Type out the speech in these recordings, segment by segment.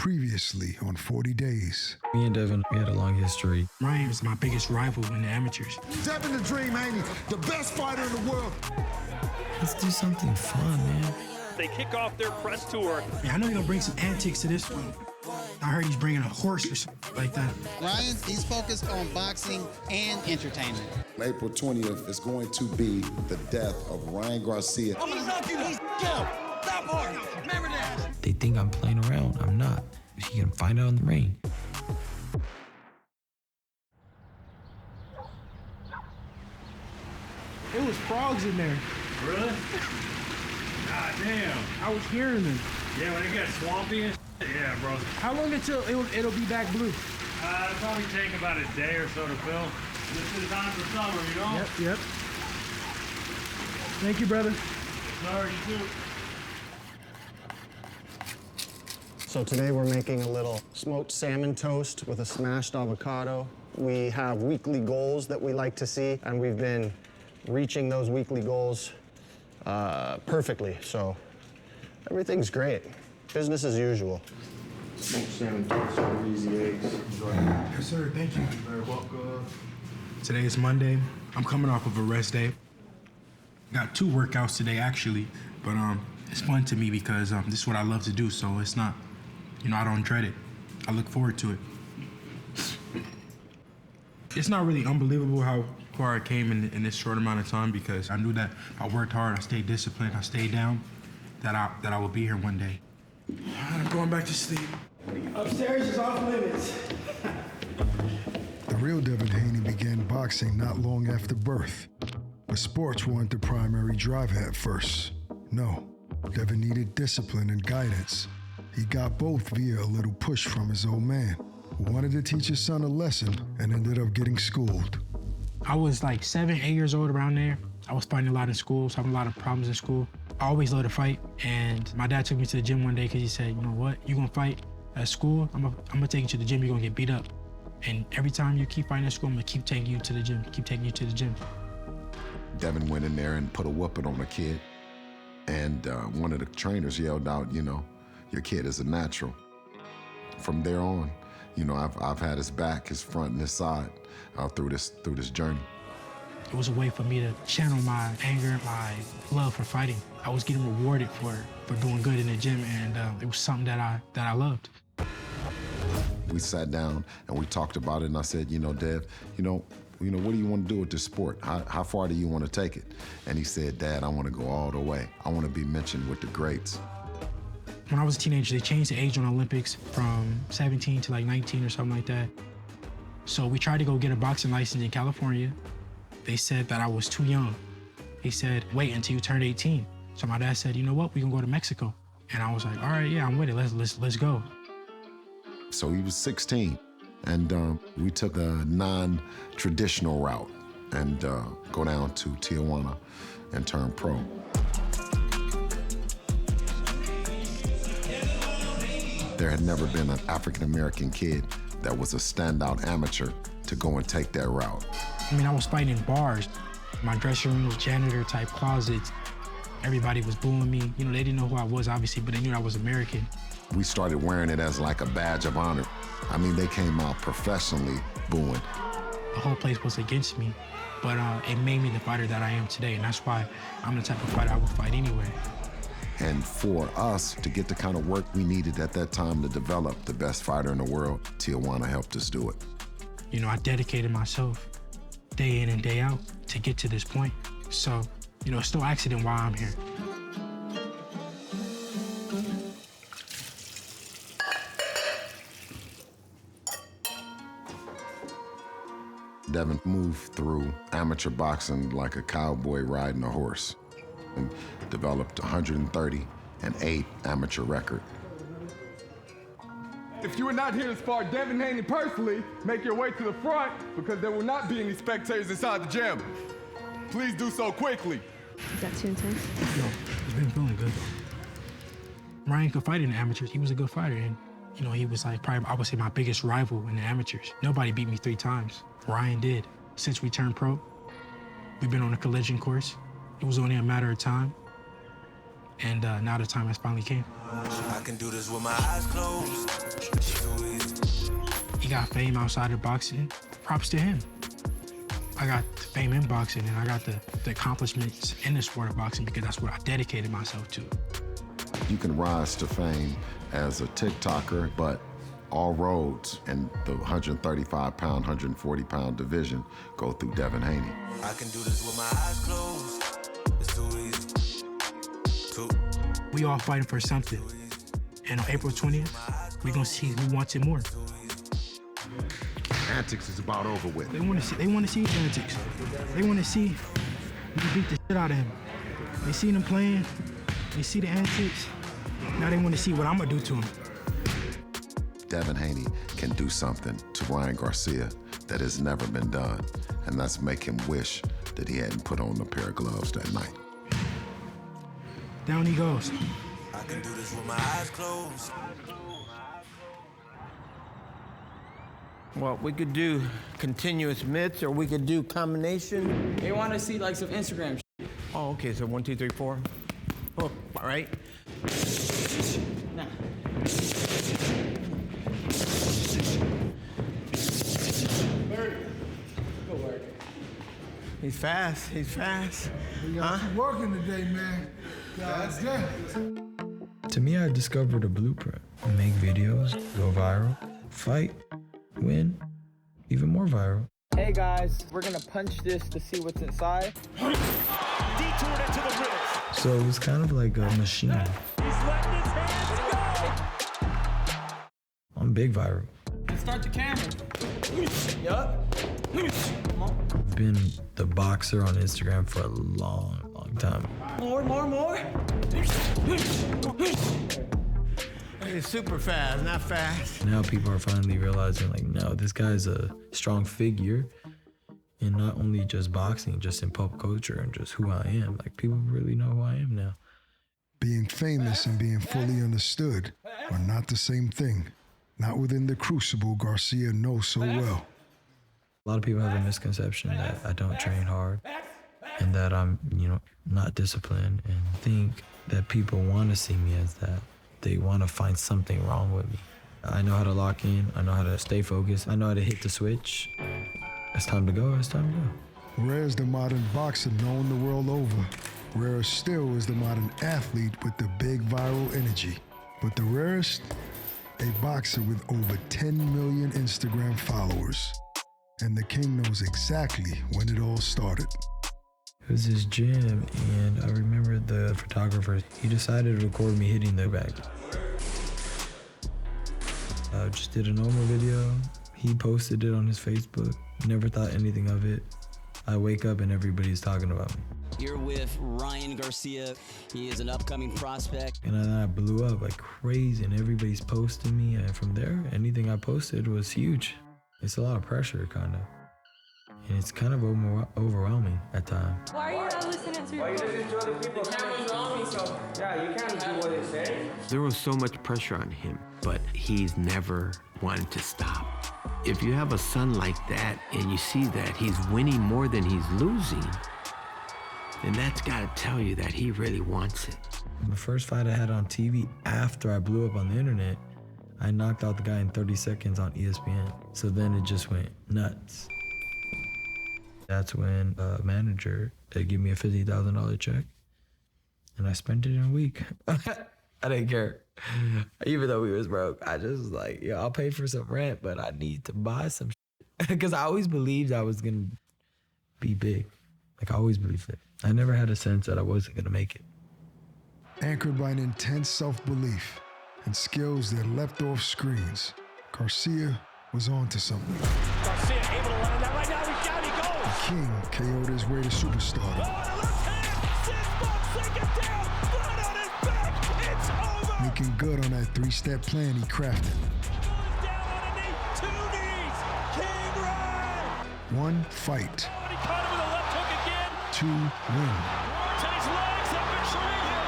Previously on 40 Days. Me and Devin, we had a long history. Ryan was my biggest rival in the amateurs. Devin the Dream Haney, the best fighter in the world. Let's do something fun, man. They kick off their press tour. Yeah, I know he's gonna bring some antics to this one. I heard he's bringing a horse or something like that. Ryan, he's focused on boxing and entertainment. April 20th is going to be the death of Ryan Garcia. I'm gonna knock you the out. Stop hard. Remember that. They think I'm playing around. I'm not. You can find out in the ring. It was frogs in there. Really? God damn. I was hearing them. Yeah, when it gets swampy and yeah, bro. How long until it'll be back blue? It'll probably take about a day or so to fill. This is time for summer, you know? Yep. Thank you, brother. Sorry, you too. So today we're making a little smoked salmon toast with a smashed avocado. We have weekly goals that we like to see, and we've been reaching those weekly goals perfectly. So everything's great. Business as usual. Smoked salmon toast with easy eggs. Enjoy. Yes, sir. Thank you. Very welcome. Today is Monday. I'm coming off of a rest day. Got 2 workouts today, actually, but it's fun to me because this is what I love to do, so it's not, I don't dread it. I look forward to it. It's not really unbelievable how far I came in this short amount of time because I knew that if I worked hard, I stayed disciplined, I stayed down, that I would be here one day. I'm going back to sleep. Upstairs is off limits. The real Devin Haney began boxing not long after birth, but sports weren't the primary driver at first. No, Devin needed discipline and guidance. He got both via a little push from his old man, who wanted to teach his son a lesson and ended up getting schooled. I was like 7, 8 years old around there. I was fighting a lot in school, so having a lot of problems in school. I always loved to fight, and my dad took me to the gym one day because he said, you know what, you gonna fight at school, I'm gonna take you to the gym, you're gonna get beat up. And every time you keep fighting at school, I'm gonna keep taking you to the gym, keep taking you to the gym. Devin went in there and put a whooping on the kid, and one of the trainers yelled out, your kid is a natural. From there on, I've had his back, his front, and his side through this journey. It was a way for me to channel my anger, my love for fighting. I was getting rewarded for doing good in the gym, and it was something that I loved. We sat down and we talked about it, and I said, Dev, what do you want to do with this sport? How far do you want to take it? And he said, Dad, I want to go all the way. I want to be mentioned with the greats. When I was a teenager, they changed the age on Olympics from 17 to like 19 or something like that. So we tried to go get a boxing license in California. They said that I was too young. He said, wait until you turn 18. So my dad said, you know what, we can go to Mexico. And I was like, all right, yeah, I'm with it, let's go. So he was 16, and we took a non-traditional route and go down to Tijuana and turn pro. There had never been an African-American kid that was a standout amateur to go and take that route. I mean, I was fighting in bars. My dressing room was janitor-type closets. Everybody was booing me. They didn't know who I was, obviously, but they knew I was American. We started wearing it as like a badge of honor. I mean, they came out professionally booing. The whole place was against me, but it made me the fighter that I am today, and that's why I'm the type of fighter I would fight anyway. And for us to get the kind of work we needed at that time to develop the best fighter in the world, Tijuana helped us do it. I dedicated myself day in and day out to get to this point. So, it's no accident why I'm here. Devin moved through amateur boxing like a cowboy riding a horse and developed 138 amateur record. If you are not here to spar Devin Haney personally, make your way to the front because there will not be any spectators inside the gym. Please do so quickly. Is that too intense? No, it's been feeling good though. Ryan could fight in the amateurs. He was a good fighter, and he was like probably, I would say, my biggest rival in the amateurs. Nobody beat me 3 times. Ryan did. Since we turned pro, we've been on a collision course. It was only a matter of time. And now the time has finally came. I can do this with my eyes closed. got fame outside of boxing. Props to him. I got the fame in boxing, and I got the accomplishments in the sport of boxing because that's what I dedicated myself to. You can rise to fame as a TikToker, but all roads in the 135-pound, 140-pound division go through Devin Haney. I can do this with my eyes closed. It's too easy. We all fighting for something. And on April 20th, we're gonna see who wants it more. Antics is about over with. They wanna see his antics. They wanna see me beat the shit out of him. They see them playing, they see the antics. Now they wanna see what I'm gonna do to him. Devin Haney can do something to Ryan Garcia that has never been done, and that's make him wish that he hadn't put on a pair of gloves that night. Down he goes. I can do this with my eyes closed. Well, we could do continuous mitts, or we could do combination. They want to see like some Instagram shit. Oh, okay, so 1, 2, 3, 4. Oh, all right. Nah. Good work. He's fast, he's fast. We got some working today, man. To me, I discovered a blueprint. Make videos, go viral, fight, win, even more viral. Hey guys, we're gonna punch this to see what's inside. Detoured into the ribs. So it was kind of like a machine. He's letting his hands go. I'm big viral. Let's start the camera. Yup. Come on. I've been the boxer on Instagram for a long, long time. More. He's super fast, not fast. Now people are finally realizing, like, no, this guy's a strong figure. And not only just boxing, just in pop culture and just who I am. Like, people really know who I am now. Being famous and being fully understood are not the same thing. Not within the crucible Garcia knows so well. A lot of people have a misconception that I don't train hard and that I'm, not disciplined, and think that people want to see me as that. They want to find something wrong with me. I know how to lock in. I know how to stay focused. I know how to hit the switch. It's time to go. It's time to go. Rare is the modern boxer known the world over. Rare still is the modern athlete with the big viral energy. But the rarest, a boxer with over 10 million Instagram followers. And the king knows exactly when it all started. It was this gym, and I remember the photographer, he decided to record me hitting the bag. I just did a normal video. He posted it on his Facebook. Never thought anything of it. I wake up and everybody's talking about me. Here with Ryan Garcia. He is an upcoming prospect. And then I blew up like crazy, and everybody's posting me. And from there, anything I posted was huge. It's a lot of pressure, kind of. And it's kind of overwhelming at times. Why are you not listening to your Why are you listening to other people? The camera's on me, so yeah, you can't do what they say. There was so much pressure on him, but he's never wanted to stop. If you have a son like that and you see that he's winning more than he's losing, then that's got to tell you that he really wants it. The first fight I had on TV after I blew up on the internet, I knocked out the guy in 30 seconds on ESPN. So then it just went nuts. That's when a manager, they gave me a $50,000 check, and I spent it in a week. I didn't care. Even though we was broke, I just was like, yeah, I'll pay for some rent, but I need to buy some shit. Because I always believed I was going to be big. Like, I always believed it. I never had a sense that I wasn't going to make it. Anchored by an intense self-belief and skills that leapt off screens, Garcia was on to something. Garcia able to run that right now. He's down. He goes. The king KO'd his way to superstardom. Oh, the left hand. Six bumps. Take it down. Blood on his back. It's over. Making good on that three-step plan he crafted. Down on a knee. 2 knees. King Ryan. One, fight. He caught him with a left hook again. 2, win. Ortiz's legs have betrayed him.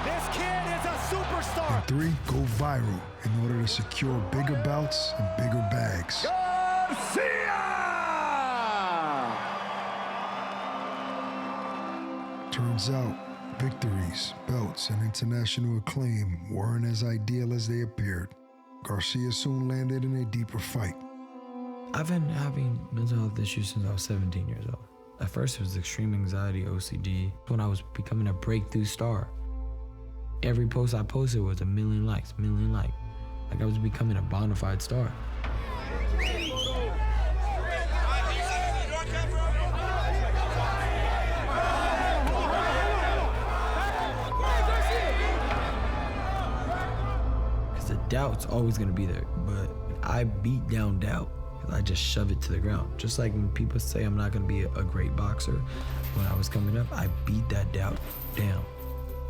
This kid is a superstar. And 3, go viral in order to secure bigger bouts and bigger bags. Garcia! Turns out, victories, belts, and international acclaim weren't as ideal as they appeared. Garcia soon landed in a deeper fight, I've been having mental health issues since I was 17 years old. At first, it was extreme anxiety, OCD. When I was becoming a breakthrough star, every post I posted was a million likes. Like I was becoming a bona fide star. Because the doubt's always gonna be there, but I beat down doubt. I just shove it to the ground. Just like when people say I'm not gonna be a great boxer, when I was coming up, I beat that doubt down.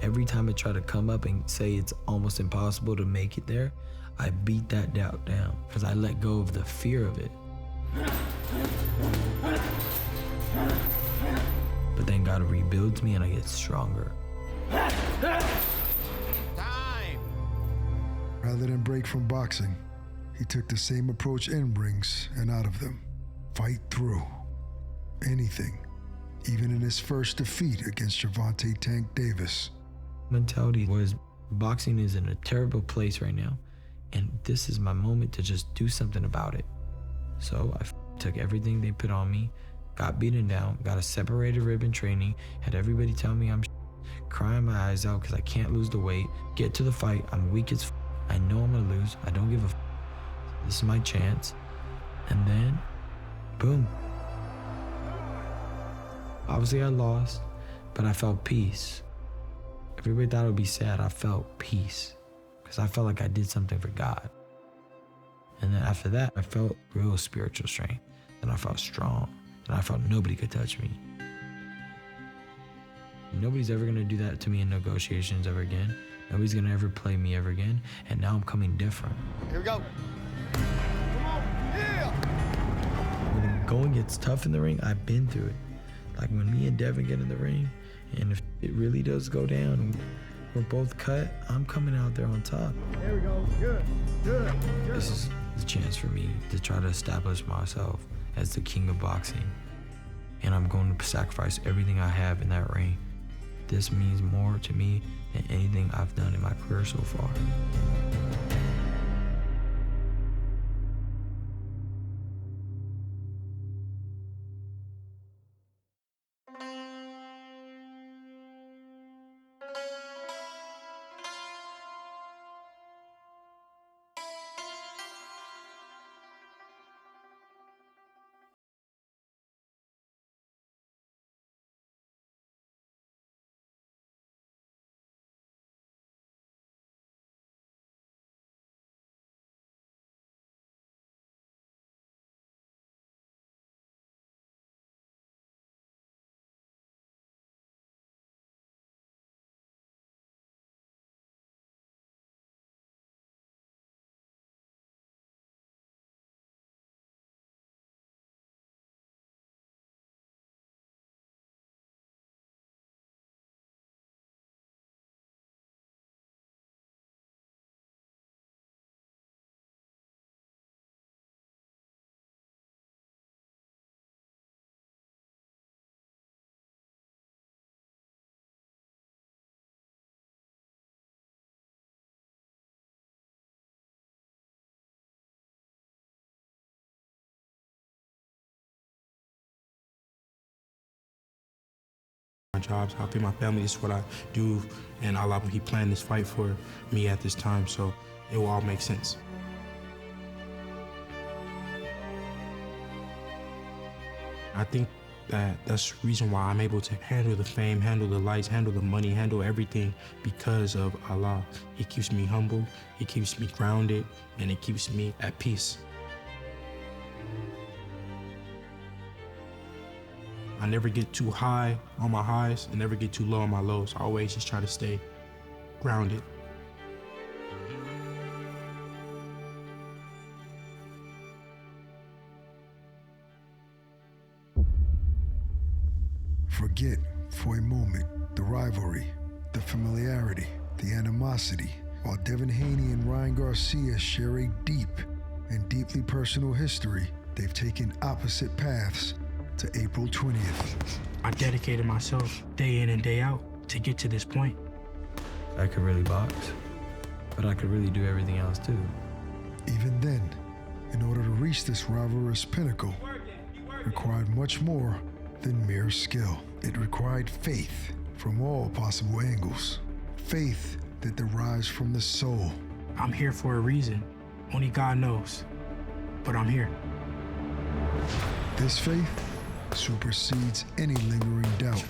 Every time I try to come up and say it's almost impossible to make it there, I beat that doubt down because I let go of the fear of it. But then God rebuilds me and I get stronger. Time! Rather than break from boxing, he took the same approach in rings and out of them. Fight through anything, even in his first defeat against Gervonta Tank Davis. Mentality was boxing is in a terrible place right now, and this is my moment to just do something about it. So I took everything they put on me, got beaten down, got a separated rib in training, had everybody tell me I'm crying my eyes out because I can't lose the weight, get to the fight, I'm weak as I know I'm gonna lose, I don't give a this is my chance. And then, boom. Obviously I lost, but I felt peace. Everybody thought it would be sad, I felt peace. Because I felt like I did something for God. And then after that, I felt real spiritual strength. Then I felt strong. And I felt nobody could touch me. Nobody's ever gonna do that to me in negotiations ever again. Nobody's gonna ever play me ever again. And now I'm coming different. Here we go. When the going gets tough in the ring, I've been through it. Like when me and Devin get in the ring, and if it really does go down and we're both cut, I'm coming out there on top. There we go. Good. This is the chance for me to try to establish myself as the king of boxing. And I'm going to sacrifice everything I have in that ring. This means more to me than anything I've done in my career so far. My jobs, I feed my family, this is what I do, and Allah, he planned this fight for me at this time, so it will all make sense. I think that's the reason why I'm able to handle the fame, handle the lights, handle the money, handle everything because of Allah. He keeps me humble, he keeps me grounded, and it keeps me at peace. I never get too high on my highs and never get too low on my lows. I always just try to stay grounded. Forget for a moment the rivalry, the familiarity, the animosity, while Devin Haney and Ryan Garcia share a deep and deeply personal history. They've taken opposite paths to April 20th. I dedicated myself day in and day out to get to this point. I could really box, but I could really do everything else too. Even then, in order to reach this rivalrous pinnacle required much more than mere skill. It required faith from all possible angles. Faith that derives from the soul. I'm here for a reason. Only God knows. But I'm here. This faith supersedes any lingering doubt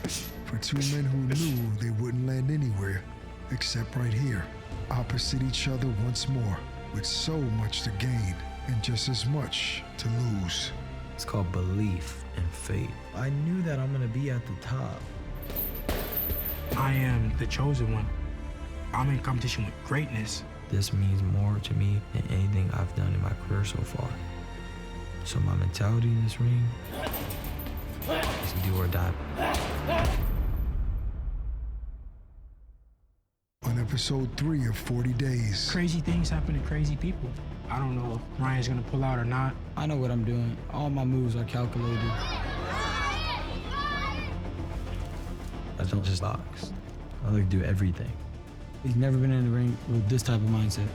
for two men who knew they wouldn't land anywhere except right here, opposite each other once more, with so much to gain and just as much to lose. It's called belief and faith. I knew that I'm gonna be at the top. I am the chosen one. I'm in competition with greatness. This means more to me than anything I've done in my career so far. So my mentality in this ring is do or die. On episode 3 of 40 Days. Crazy things happen to crazy people. I don't know if Ryan's gonna pull out or not. I know what I'm doing. All my moves are calculated. I don't just box. I like to do everything. He's never been in the ring with this type of mindset.